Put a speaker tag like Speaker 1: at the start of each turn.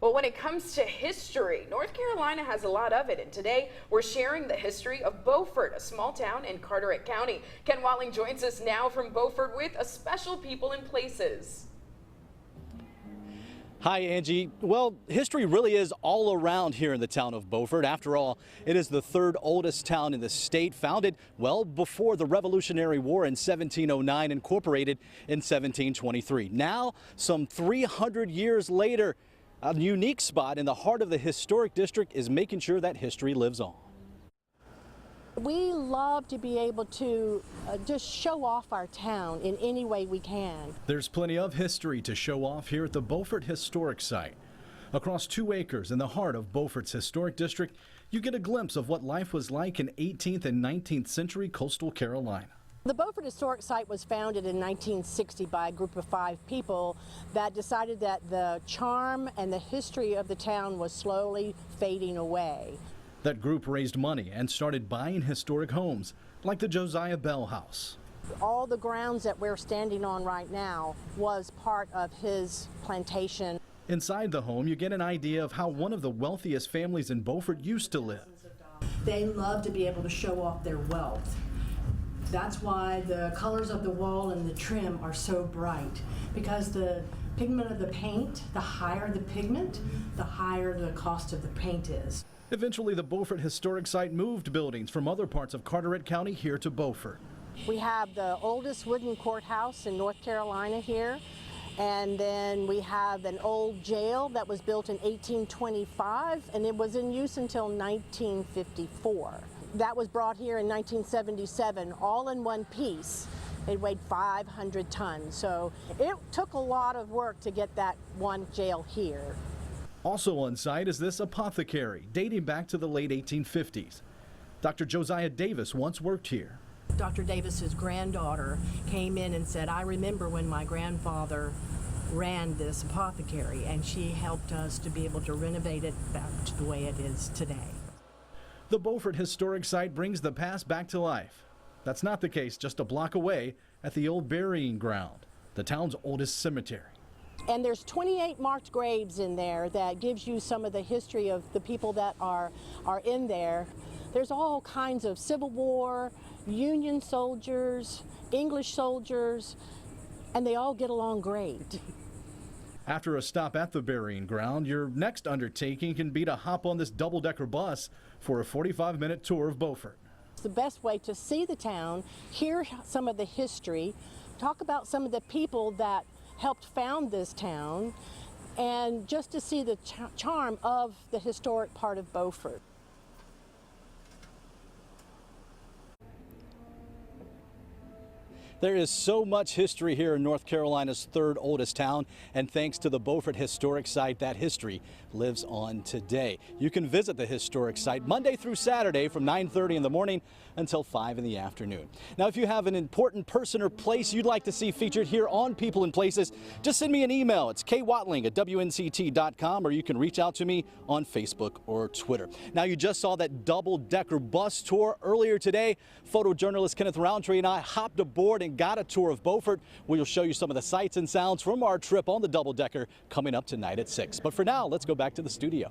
Speaker 1: Well, when it comes to history, North Carolina has a lot of it, and today we're sharing the history of Beaufort, a small town in Carteret County. Ken Watling joins us now from Beaufort with a special People and Places.
Speaker 2: Hi, Angie. Well, history really is all around here in the town of Beaufort. After all, it is the third oldest town in the state, founded well before the Revolutionary War in 1709, incorporated in 1723. Now, some 300 years later, a unique spot in the heart of the historic district is making sure that history lives on.
Speaker 3: We love to be able to just show off our town in any way we can.
Speaker 4: There's plenty of history to show off here at the Beaufort Historic Site. Across 2 acres in the heart of Beaufort's historic district, you get a glimpse of what life was like in 18th and 19th century coastal Carolina.
Speaker 3: The Beaufort Historic Site was founded in 1960 by a group of 5 people that decided that the charm and the history of the town was slowly fading away.
Speaker 4: That group raised money and started buying historic homes, like the Josiah Bell House.
Speaker 3: All the grounds that we're standing on right now was part of his plantation.
Speaker 4: Inside the home, you get an idea of how one of the wealthiest families in Beaufort used to live.
Speaker 5: They love to be able to show off their wealth. That's why the colors of the wall and the trim are so bright, because the pigment of the paint, the higher the pigment, the higher the cost of the paint is.
Speaker 4: Eventually, the Beaufort Historic Site moved buildings from other parts of Carteret County here to Beaufort.
Speaker 3: We have the oldest wooden courthouse in North Carolina here, and then we have an old jail that was built in 1825, and it was in use until 1954. That was brought here in 1977, all in one piece. It weighed 500 tons, so it took a lot of work to get that one jail here.
Speaker 4: Also on site is this apothecary, dating back to the late 1850s. Dr. Josiah Davis once worked here.
Speaker 5: Dr. Davis's granddaughter came in and said, I remember when my grandfather ran this apothecary, and she helped us to be able to renovate it back to the way it is today.
Speaker 4: The Beaufort Historic Site brings the past back to life. That's not the case just a block away at the old burying ground, the town's oldest cemetery.
Speaker 3: And there's 28 marked graves in there that gives you some of the history of the people that are in there. There's all kinds of Civil War, Union soldiers, English soldiers, and they all get along great.
Speaker 4: After a stop at the burying ground, your next undertaking can be to hop on this double-decker bus for a 45-minute tour of Beaufort.
Speaker 3: It's the best way to see the town, hear some of the history, talk about some of the people that helped found this town, and just to see the charm of the historic part of Beaufort.
Speaker 2: There is so much history here in North Carolina's third oldest town, and thanks to the Beaufort Historic Site, that history lives on today. You can visit the historic site Monday through Saturday from 9:30 in the morning until 5 in the afternoon. Now, if you have an important person or place you'd like to see featured here on People and Places, just send me an email. It's kwatling@WNCT.com, or you can reach out to me on Facebook or Twitter. Now, you just saw that double-decker bus tour earlier today. Photojournalist Kenneth Roundtree and I hopped aboard and got a tour of Beaufort. We'll show you some of the sights and sounds from our trip on the double-decker coming up tonight at 6. But for now, let's go back to the studio.